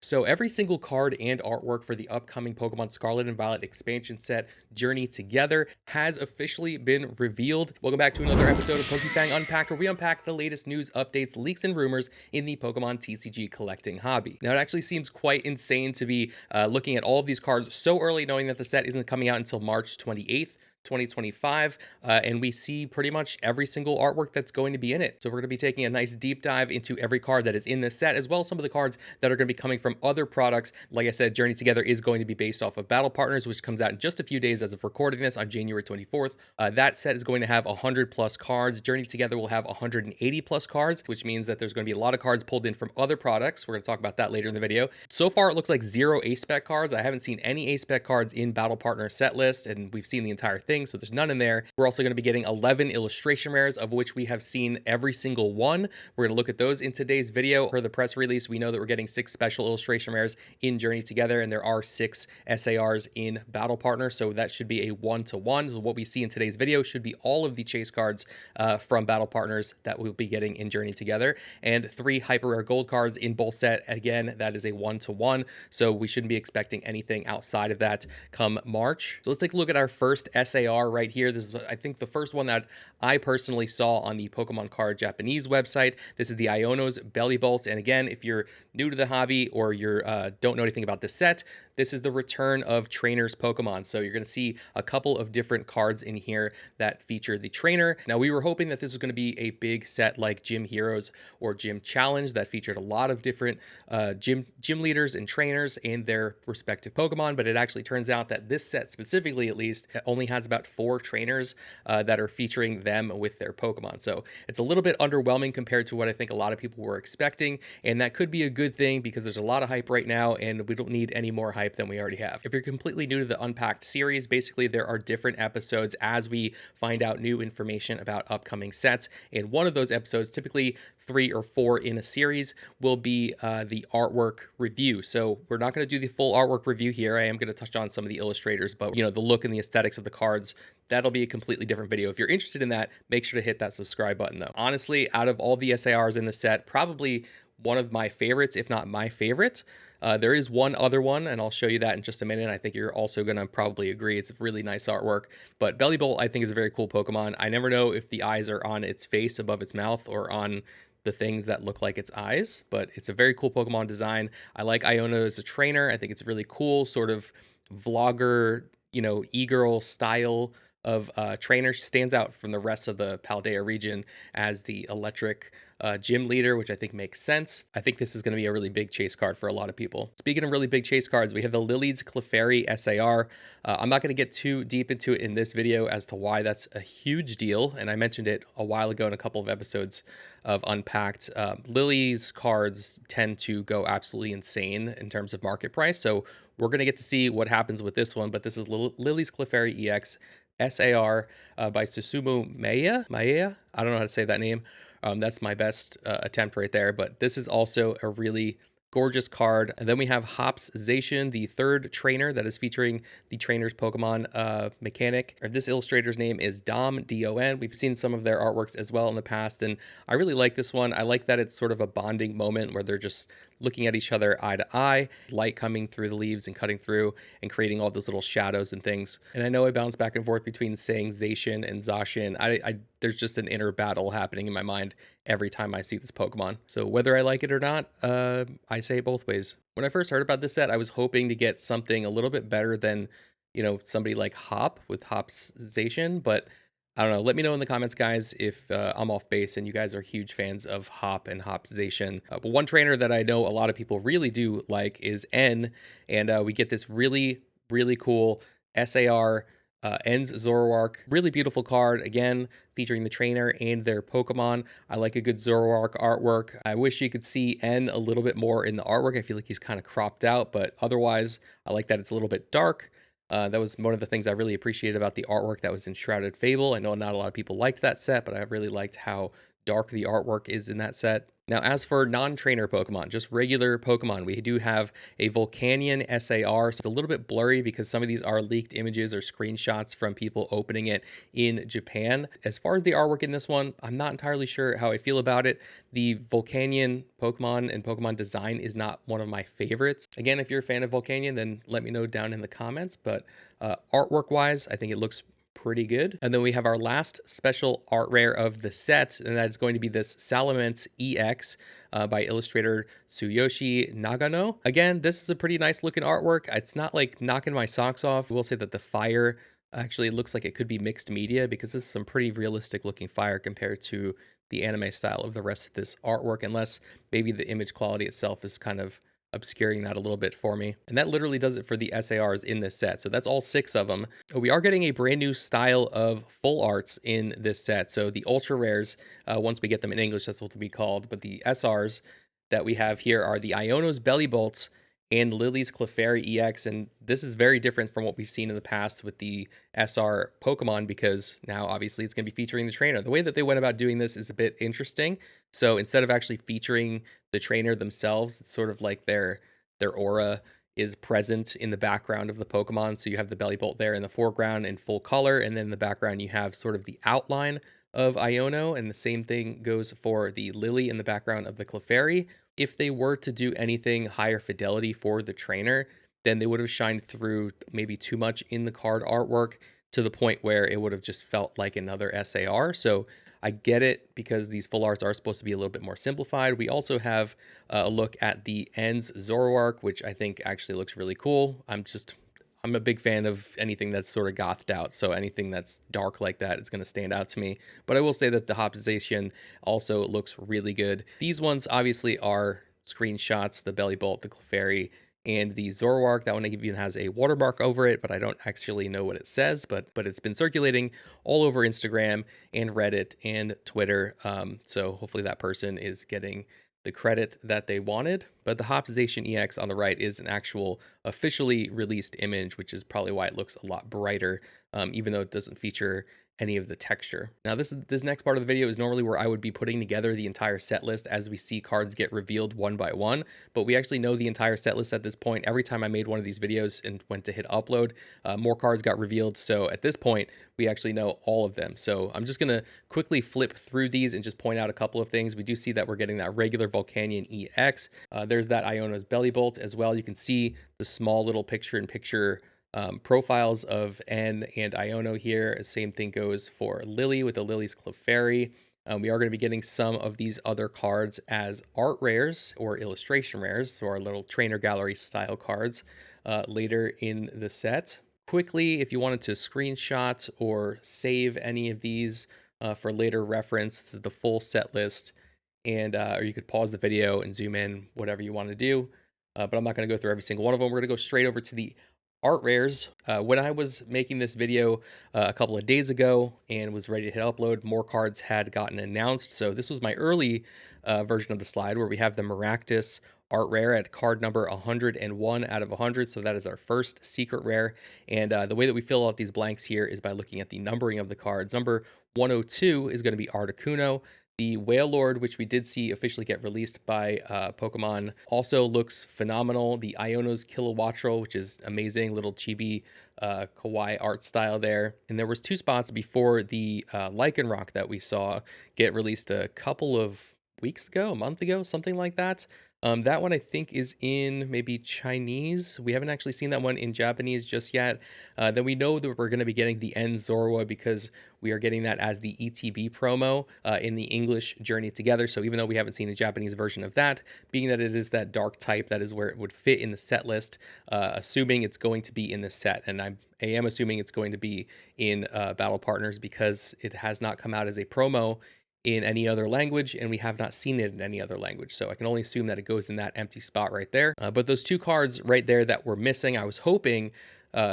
So every single card and artwork for the upcoming Pokemon Scarlet and Violet expansion set, Journey Together, has officially been revealed. Welcome back to another episode of PokeFang Unpacked, where we unpack the latest news, updates, leaks, and rumors in the Pokemon TCG collecting hobby. Now, it actually seems quite insane to be looking at all of these cards so early, knowing that the set isn't coming out until March 28th. 2025, and we see pretty much every single artwork that's going to be in it. So we're going to be taking a nice deep dive into every card that is in this set, as well as some of the cards that are going to be coming from other products. Like I said, Journey Together is going to be based off of Battle Partners, which comes out in just a few days as of recording this on January 24th. That set is going to have 100 plus cards. Journey Together will have 180 plus cards, which means that there's going to be a lot of cards pulled in from other products. We're going to talk about that later in the video. So far, it looks like 0 A-Spec cards. I haven't seen any A-Spec cards in Battle Partner set list, and we've seen the entire thing, so there's none in there. We're also going to be getting 11 illustration rares, of which we have seen every single one. We're going to look at those in today's video. Per the press release, we know that we're getting 6 special illustration rares in Journey Together, and there are 6 SARs in Battle Partner, so that should be a 1-to-1. So what we see in today's video should be all of the chase cards from Battle Partners that we'll be getting in Journey Together, and 3 hyper rare gold cards in both set. Again, that is a 1-to-1, so we shouldn't be expecting anything outside of that come March. So let's take a look at our first SAR right here. This is, I think, the first one that I personally saw on the Pokemon Card Japanese website. This is the Iono's Belly Bolt, and again, if you're new to the hobby or you don't know anything about this set, this is the return of Trainer's Pokemon. So you're going to see a couple of different cards in here that feature the trainer. Now, we were hoping that this was going to be a big set like Gym Heroes or Gym Challenge that featured a lot of different gym leaders and trainers and their respective Pokemon, but it actually turns out that this set specifically, at least, only has about 4 trainers that are featuring them with their Pokemon. So it's a little bit underwhelming compared to what I think a lot of people were expecting, and that could be a good thing because there's a lot of hype right now and we don't need any more hype than we already have. If you're completely new to the Unpacked series, basically there are different episodes as we find out new information about upcoming sets, and one of those episodes, typically 3 or 4 in a series, will be the artwork review. So we're not going to do the full artwork review here. I am going to touch on some of the illustrators, but the look and the aesthetics of the cards, that'll be a completely different video. If you're interested in that, make sure to hit that subscribe button though. Honestly, out of all the SARs in the set, probably one of my favorites, if not my favorite. There is one other one, and I'll show you that in just a minute. I think you're also going to probably agree. It's a really nice artwork. But Bellybolt, I think, is a very cool Pokemon. I never know if the eyes are on its face above its mouth or on the things that look like its eyes, but it's a very cool Pokemon design. I like Iono as a trainer. I think it's really cool, sort of vlogger, e-girl style of trainer. She stands out from the rest of the Paldea region as the electric gym leader, which I think makes sense. I think this is going to be a really big chase card for a lot of people. Speaking of really big chase cards, we have the Lily's Clefairy SAR. I'm not going to get too deep into it in this video as to why that's a huge deal, and I mentioned it a while ago in a couple of episodes of Unpacked. Lily's cards tend to go absolutely insane in terms of market price, so we're going to get to see what happens with this one, but this is Lily's Clefairy EX SAR by Susumu Maea. I don't know how to say that name. That's my best attempt right there, but this is also a really gorgeous card. And then we have Hops Zacian, the 3rd trainer that is featuring the trainer's Pokemon mechanic. This illustrator's name is Dom, D-O-N. We've seen some of their artworks as well in the past, and I really like this one. I like that it's sort of a bonding moment where they're just looking at each other eye to eye, light coming through the leaves and cutting through and creating all those little shadows and things. And I know I bounce back and forth between saying Zacian and Zacian. There's just an inner battle happening in my mind every time I see this Pokemon. So whether I like it or not, I say it both ways. When I first heard about this set, I was hoping to get something a little bit better than, somebody like Hop with Hops Zacian, but I don't know. Let me know in the comments, guys, if I'm off base and you guys are huge fans of Hop and Hopzation. But one trainer that I know a lot of people really do like is N, and we get this really, really cool SAR N's Zoroark. Really beautiful card, again, featuring the trainer and their Pokemon. I like a good Zoroark artwork. I wish you could see N a little bit more in the artwork. I feel like he's kind of cropped out, but otherwise, I like that it's a little bit dark. That was one of the things I really appreciated about the artwork that was in Shrouded Fable. I know not a lot of people liked that set, but I really liked how dark the artwork is in that set. Now, as for non-trainer Pokemon, just regular Pokemon, we do have a Volcanion SAR. So it's a little bit blurry because some of these are leaked images or screenshots from people opening it in Japan. As far as the artwork in this one, I'm not entirely sure how I feel about it. The Volcanion Pokemon and Pokemon design is not one of my favorites. Again, if you're a fan of Volcanion, then let me know down in the comments. But artwork-wise, I think it looks pretty good. And then we have our last special art rare of the set, and that is going to be this Salamence EX by illustrator Tsuyoshi Nagano. Again, this is a pretty nice looking artwork. It's not like knocking my socks off. I will say that the fire actually looks like it could be mixed media because this is some pretty realistic looking fire compared to the anime style of the rest of this artwork, unless maybe the image quality itself is kind of obscuring that a little bit for me. And that literally does it for the SARs in this set. So that's all 6 of them. We are getting a brand new style of full arts in this set. So the ultra rares, once we get them in English, that's what they'll be called. But the SRs that we have here are the Iono's Belly Bolts and Lily's Clefairy EX. And this is very different from what we've seen in the past with the SR Pokemon, because now obviously it's going to be featuring the trainer. The way that they went about doing this is a bit interesting. So instead of actually featuring the trainer themselves, it's sort of like their aura is present in the background of the Pokemon. So you have the Belly Bolt there in the foreground in full color, and then in the background you have sort of the outline of Iono, and the same thing goes for the Lily in the background of the Clefairy. If they were to do anything higher fidelity for the trainer, then they would have shined through maybe too much in the card artwork to the point where it would have just felt like another SAR. So I get it because these full arts are supposed to be a little bit more simplified. We also have a look at the Ends Zoroark, which I think actually looks really cool. I'm a big fan of anything that's sort of gothed out. So anything that's dark like that is going to stand out to me. But I will say that the Hoppization also looks really good. These ones obviously are screenshots, the Belly Bolt, the Clefairy, and the Zoroark. That one even has a watermark over it, but I don't actually know what it says. But it's been circulating all over Instagram and Reddit and Twitter. So hopefully that person is getting the credit that they wanted. But the Hoppization EX on the right is an actual officially released image, which is probably why it looks a lot brighter, even though it doesn't feature any of the texture. Now this next part of the video is normally where I would be putting together the entire set list as we see cards get revealed one by one, but we actually know the entire set list at this point. Every time I made one of these videos and went to hit upload, more cards got revealed. So at this point, we actually know all of them. So I'm just gonna quickly flip through these and just point out a couple of things. We do see that we're getting that regular Volcanion EX. There's that Iono's Belly Bolt as well. You can see the small little picture-in-picture profiles of N and Iono here. Same thing goes for Lily with the Lily's Clefairy. We are going to be getting some of these other cards as art rares or illustration rares, so our little trainer gallery style cards later in the set. Quickly, if you wanted to screenshot or save any of these for later reference, this is the full set list, and or you could pause the video and zoom in, whatever you want to do. But I'm not going to go through every single one of them. We're going to go straight over to the art rares. When I was making this video a couple of days ago and was ready to hit upload, more cards had gotten announced. So this was my early version of the slide where we have the Maractus art rare at card number 101 out of 100. So that is our first secret rare. And the way that we fill out these blanks here is by looking at the numbering of the cards. Number 102 is going to be Articuno. The Whale Lord, which we did see officially get released by Pokemon, also looks phenomenal. The Iono's Kilowattrel, which is amazing, little chibi kawaii art style there. And there was 2 spots before the Lycanroc that we saw get released a couple of weeks ago, a month ago, something like that. That one I think is in maybe Chinese. We haven't actually seen that one in Japanese just yet. Then we know that we're going to be getting the N Zorua because we are getting that as the ETB promo in the English Journey Together. So even though we haven't seen a Japanese version of that, being that it is that dark type, that is where it would fit in the set list, assuming it's going to be in the set. And I am assuming it's going to be in Battle Partners because it has not come out as a promo in any other language, and we have not seen it in any other language. So I can only assume that it goes in that empty spot right there. But those 2 cards right there that were missing, I was hoping,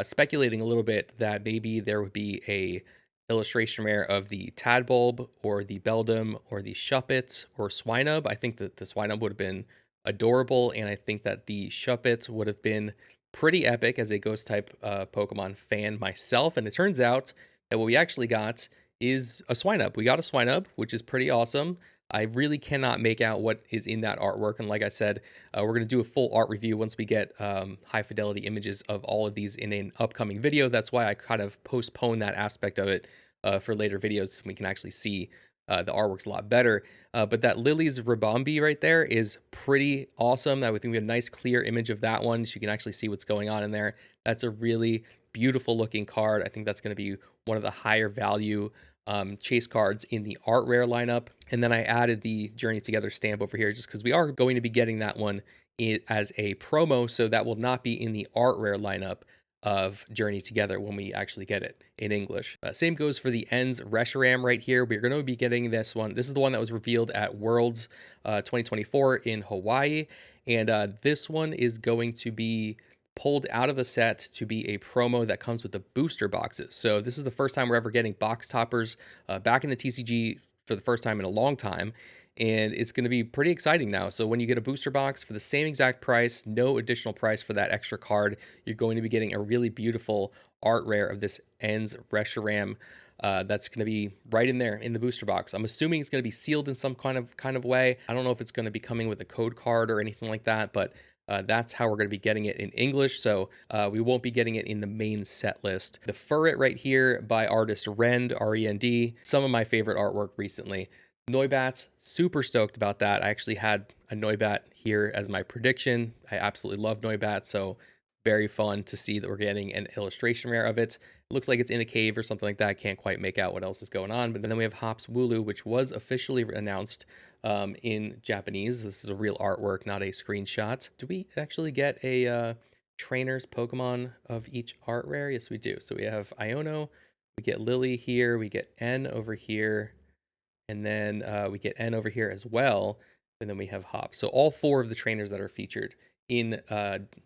speculating a little bit, that maybe there would be a illustration rare of the Tadbulb or the Beldum or the Shuppet or Swinub. I think that the Swinub would have been adorable, and I think that the Shuppet would have been pretty epic as a ghost type Pokemon fan myself. And it turns out that what we actually got is a Swinub. We got a Swinub, which is pretty awesome. I really cannot make out what is in that artwork. And like I said, we're going to do a full art review once we get high fidelity images of all of these in an upcoming video. That's why I kind of postpone that aspect of it for later videos so we can actually see the artwork's a lot better. But that Lily's Rabombi right there is pretty awesome. I would think we have a nice clear image of that one so you can actually see what's going on in there. That's a really beautiful looking card. I think that's going to be one of the higher value chase cards in the art rare lineup. And then I added the Journey Together stamp over here just because we are going to be getting that one as a promo, so that will not be in the art rare lineup of Journey Together when we actually get it in English. Same goes for the Ends Reshiram right here. We're going to be getting this one. This is the one that was revealed at Worlds 2024 in Hawaii. And this one is going to be pulled out of the set to be a promo that comes with the booster boxes. So this is the first time we're ever getting box toppers back in the TCG for the first time in a long time. And it's going to be pretty exciting now. So when you get a booster box for the same exact price, no additional price for that extra card, you're going to be getting a really beautiful art rare of this Ends Reshiram. That's going to be right in there in the booster box. I'm assuming it's going to be sealed in some kind of way. I don't know if it's going to be coming with a code card or anything like that, but that's how we're going to be getting it in English, so we won't be getting it in the main set list. The Furret right here by artist Rend, R-E-N-D, some of my favorite artwork recently. Noibat, super stoked about that. I actually had a Noibat here as my prediction. I absolutely love Noibat, so very fun to see that we're getting an illustration rare of it. It looks like it's in a cave or something like that. Can't quite make out what else is going on. But then we have Hops Wooloo, which was officially announced in Japanese. This is a real artwork, not a screenshot. Do we actually get a trainer's Pokemon of each art rare? Yes, we do. So we have Iono, we get Lily here, we get N over here, and then we get N over here as well, and then we have Hop. So all four of the trainers that are featured in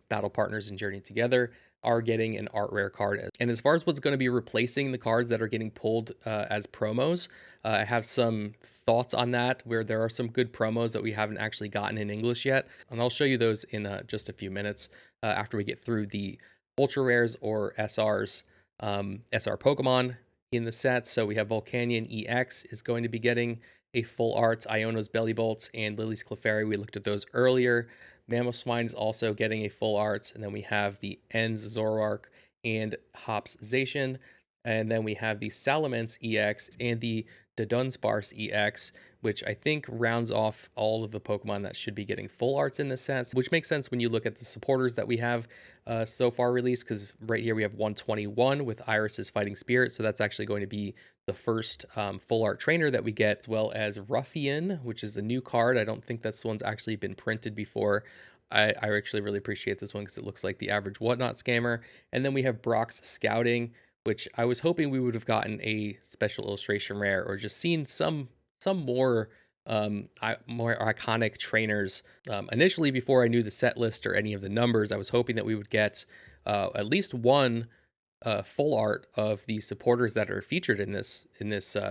Battle Partners and Journey Together are getting an art rare card. And as far as what's going to be replacing the cards that are getting pulled as promos, I have some thoughts on that, where there are some good promos that we haven't actually gotten in English yet. And I'll show you those in just a few minutes after we get through the ultra rares or SRs, SR Pokemon in the set. So we have Volcanion EX is going to be getting a full art. Iono's Belly Bolts and Lily's Clefairy, we looked at those earlier. Mamoswine is also getting a full art. And then we have the Ends Zoroark and Hops Zacian. And then we have the Salamence EX and the Dunsparce EX, which I think rounds off all of the Pokemon that should be getting full arts in this set, which makes sense when you look at the supporters that we have so far released, because right here we have 121 with Iris's Fighting Spirit, so that's actually going to be the first full art trainer that we get, as well as Ruffian, which is a new card. I don't think this one's actually been printed before. I actually really appreciate this one because it looks like the average Whatnot scammer. And then we have Brock's Scouting, which I was hoping we would have gotten a special illustration rare or just seen some more more iconic trainers. Initially, before I knew the set list or any of the numbers, I was hoping that we would get at least one full art of the supporters that are featured in this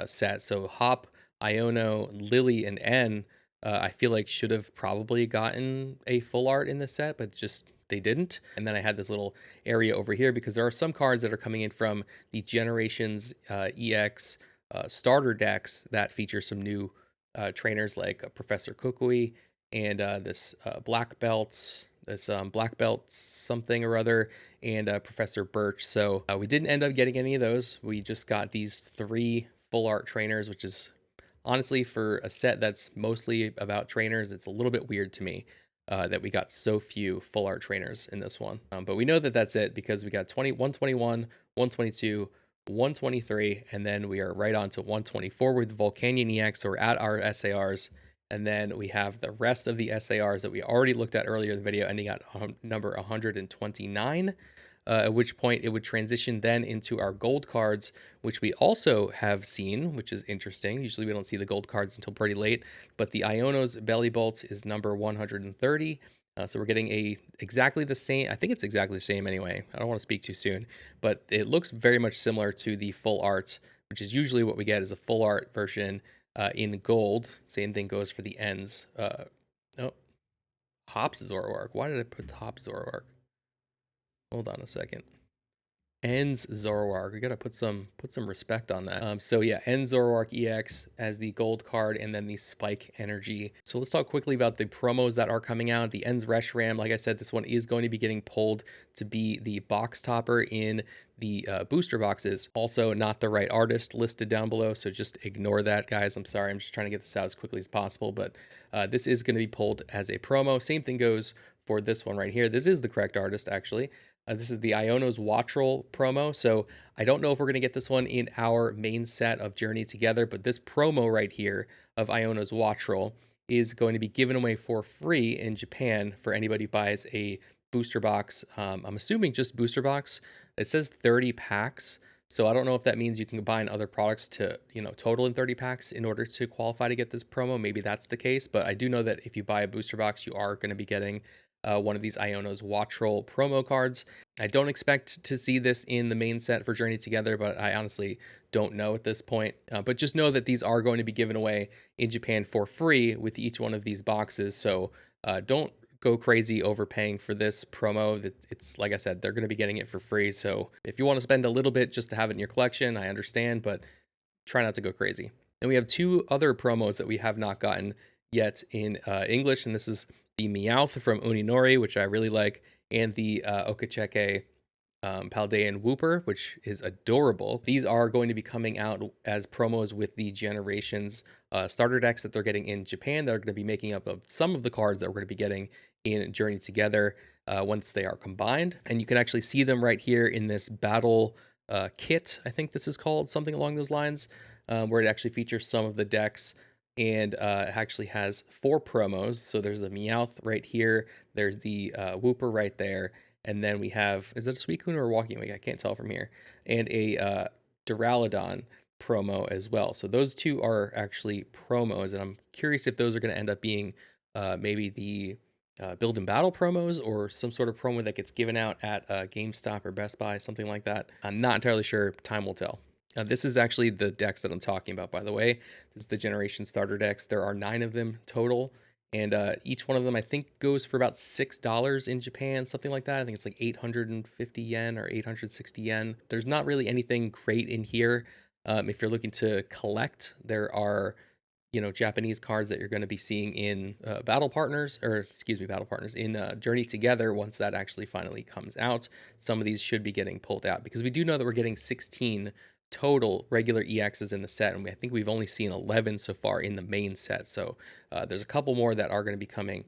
set. So Hop, Iono, Lily, and N, I feel like should have probably gotten a full art in this set, but just they didn't. And then I had this little area over here because there are some cards that are coming in from the Generations EX starter decks that feature some new trainers like Professor Kukui and this black belt, black belt something or other, and Professor Birch. So we didn't end up getting any of those. We just got these 3 full art trainers, which is honestly, for a set that's mostly about trainers, it's a little bit weird to me that we got so few full art trainers in this one. But we know that that's it because we got 121, 122, 123, and then we are right on to 124 with Volcanion EX. So we're at our SARs. And then we have the rest of the SARs that we already looked at earlier in the video, ending at number 129. At which point it would transition then into our gold cards, which we also have seen, which is interesting. Usually we don't see the gold cards until pretty late, but the Iono's Belly Bolt is number 130. So we're getting exactly the same. I think it's exactly the same anyway. I don't want to speak too soon, but it looks very much similar to the full art, which is usually what we get is a full art version in gold. Same thing goes for the ends. Oh, Hops Zoroark. Why did I put Hops Zoroark? Hold on a second. Ends Zoroark. We gotta put some respect on that. So yeah, Ends Zoroark EX as the gold card, and then the Spike Energy. So let's talk quickly about the promos that are coming out. The Ends Reshiram, like I said, this one is going to be getting pulled to be the box topper in the booster boxes. Also, not the right artist listed down below, so just ignore that, guys. I'm sorry, I'm just trying to get this out as quickly as possible, but this is going to be pulled as a promo. Same thing goes for this one right here. This is the correct artist, actually. This is the Iono's Wattrel promo. So I don't know if we're going to get this one in our main set of Journey Together, but this promo right here of Iono's Wattrel is going to be given away for free in Japan for anybody who buys a booster box. I'm assuming just booster box. It says 30 packs. So I don't know if that means you can combine other products to, total in 30 packs in order to qualify to get this promo. Maybe that's the case, but I do know that if you buy a booster box, you are going to be getting one of these Iono's Wattrel promo cards. I don't expect to see this in the main set for Journey Together, but I honestly don't know at this point. But just know that these are going to be given away in Japan for free with each one of these boxes. So don't go crazy overpaying for this promo. It's like I said, they're going to be getting it for free. So if you want to spend a little bit just to have it in your collection, I understand, but try not to go crazy. And we have two other promos that we have not gotten yet in English, and this is the Meowth from Uninori, which I really like, and the Okacheke Paldean Wooper, which is adorable. These are going to be coming out as promos with the Generations starter decks that they're getting in Japan. They're going to be making up of some of the cards that we're going to be getting in Journey Together once they are combined. And you can actually see them right here in this battle kit, I think this is called, something along those lines, where it actually features some of the decks, and it actually has 4 promos. So there's the Meowth right here, there's the Wooper right there, and then we have, is it a Suicune or a Walking Wing? I can't tell from here, and a Duraludon promo as well. So those two are actually promos, and I'm curious if those are going to end up being maybe the build and battle promos, or some sort of promo that gets given out at GameStop or Best Buy, something like that. I'm not entirely sure. Time will tell. This is actually the decks that I'm talking about, by the way. This is the Generation Starter decks. There are 9 of them total, and each one of them I think goes for about $6 in Japan, something like that. I think it's like 850 yen or 860 yen. There's not really anything great in here. If you're looking to collect, there are Japanese cards that you're going to be seeing in Battle Partners, in Journey Together once that actually finally comes out. Some of these should be getting pulled out because we do know that we're getting 16 total regular EXs in the set, and I think we've only seen 11 so far in the main set. So there's a couple more that are going to be coming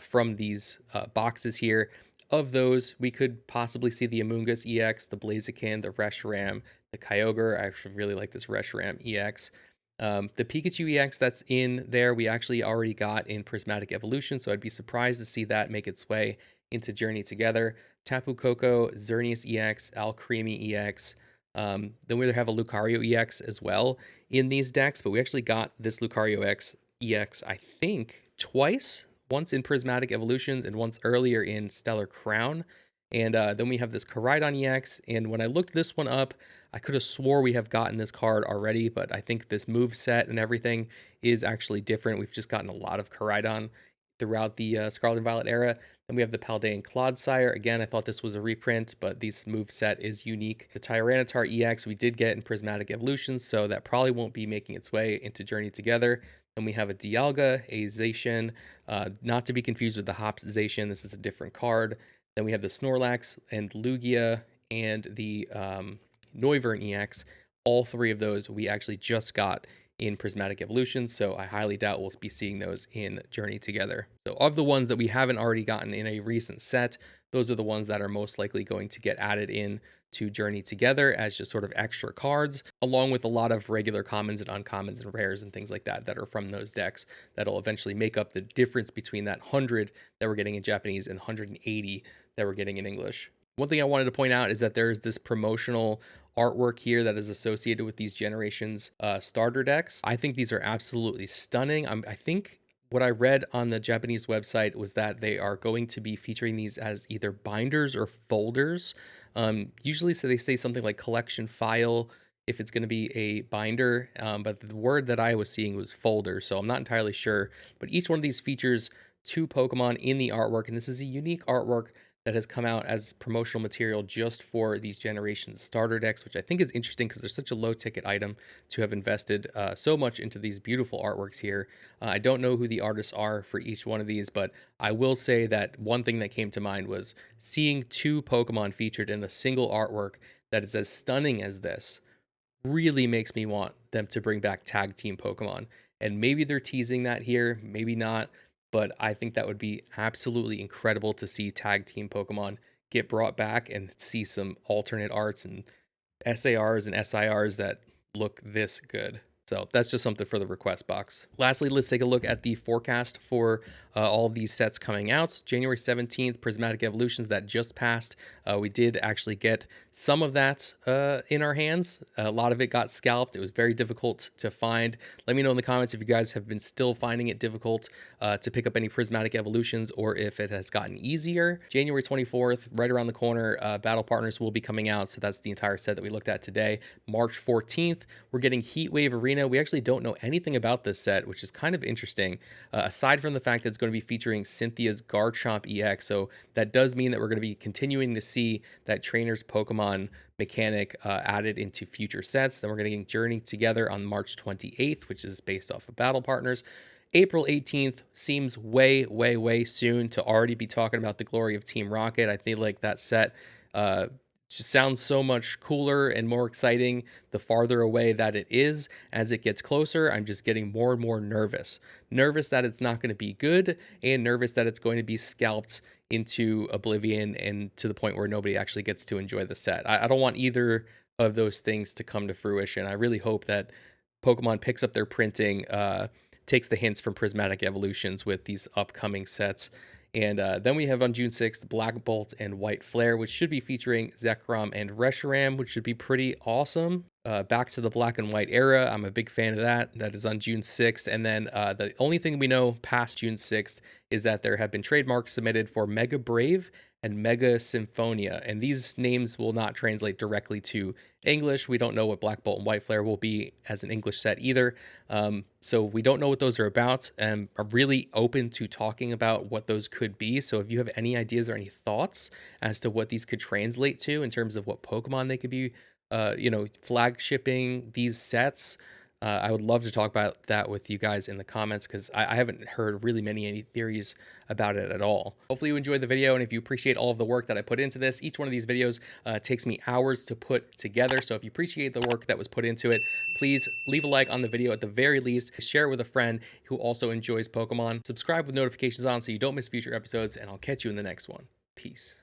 from these boxes here. Of those, we could possibly see the Amoonguss EX, the Blaziken, the Reshiram, the Kyogre. I actually really like this Reshiram EX. The Pikachu EX that's in there, we actually already got in Prismatic Evolution, so I'd be surprised to see that make its way into Journey Together. Tapu Koko, Xerneas EX, Alcremie EX. Then we have a Lucario EX as well in these decks, but we actually got this Lucario EX, I think, twice. Once in Prismatic Evolutions and once earlier in Stellar Crown. And then we have this Koraidon EX, and when I looked this one up, I could have swore we have gotten this card already, but I think this move set and everything is actually different. We've just gotten a lot of Koraidon throughout the Scarlet and Violet era. Then we have the Paldean Clodsire. Again, I thought this was a reprint, but this move set is unique. The Tyranitar EX we did get in Prismatic Evolutions, so that probably won't be making its way into Journey Together. Then we have a Dialga, a Zacian, not to be confused with the Hops Zacian. This is a different card. Then we have the Snorlax and Lugia and the Noivern EX. All 3 of those we actually just got in Prismatic Evolution, so I highly doubt we'll be seeing those in Journey Together. So of the ones that we haven't already gotten in a recent set, those are the ones that are most likely going to get added in to Journey Together as just sort of extra cards, along with a lot of regular commons and uncommons and rares and things like that that are from those decks that'll eventually make up the difference between that 100 that we're getting in Japanese and 180 that we're getting in English. One thing I wanted to point out is that there's this promotional artwork here that is associated with these Generations starter decks. I think these are absolutely stunning. I think what I read on the Japanese website was that they are going to be featuring these as either binders or folders. Usually, so they say something like collection file if it's going to be a binder, but the word that I was seeing was folder, so I'm not entirely sure. But each one of these features 2 Pokemon in the artwork, and this is a unique artwork that has come out as promotional material just for these generations starter decks, which I think is interesting because there's such a low ticket item to have invested so much into these beautiful artworks here. I don't know who the artists are for each one of these, but I will say that one thing that came to mind was seeing 2 Pokemon featured in a single artwork that is as stunning as this really makes me want them to bring back tag team Pokemon. And maybe they're teasing that here, maybe not, but I think that would be absolutely incredible to see tag team Pokemon get brought back and see some alternate arts and SARs and SIRs that look this good. So that's just something for the request box. Lastly, let's take a look at the forecast for all of these sets coming out. January 17th, Prismatic Evolutions that just passed. We did actually get some of that in our hands. A lot of it got scalped. It was very difficult to find. Let me know in the comments if you guys have been still finding it difficult to pick up any Prismatic Evolutions or if it has gotten easier. January 24th, right around the corner, Battle Partners will be coming out. So that's the entire set that we looked at today. March 14th, we're getting Heatwave Arena. We actually don't know anything about this set, which is kind of interesting, aside from the fact that it's going to be featuring Cynthia's Garchomp EX. So that does mean that we're going to be continuing to see that Trainer's Pokemon mechanic added into future sets. Then we're getting Journey Together on March 28th, which is based off of Battle Partners. April 18th seems way soon to already be talking about the glory of Team Rocket. I feel like that set just sounds so much cooler and more exciting the farther away that it is. As it gets closer, I'm just getting more and more nervous. Nervous that it's not going to be good, and nervous that it's going to be scalped into oblivion and to the point where nobody actually gets to enjoy the set. I don't want either of those things to come to fruition. I really hope that Pokemon picks up their printing, takes the hints from Prismatic Evolutions with these upcoming sets. And then we have on June 6th, Black Bolt and White Flare, which should be featuring Zekrom and Reshiram, which should be pretty awesome. Back to the black and white era. I'm a big fan of that. That is on June 6th. And then the only thing we know past June 6th is that there have been trademarks submitted for Mega Brave and Mega Symphonia. And these names will not translate directly to English. We don't know what Black Bolt and White Flare will be as an English set either. So we don't know what those are about, and are really open to talking about what those could be. So if you have any ideas or any thoughts as to what these could translate to in terms of what Pokemon they could be, flagshipping these sets, I would love to talk about that with you guys in the comments, because I haven't heard really any theories about it at all. Hopefully you enjoyed the video, and if you appreciate all of the work that I put into this, each one of these videos takes me hours to put together. So if you appreciate the work that was put into it, please leave a like on the video at the very least, share it with a friend who also enjoys Pokemon, subscribe with notifications on so you don't miss future episodes, and I'll catch you in the next one. Peace.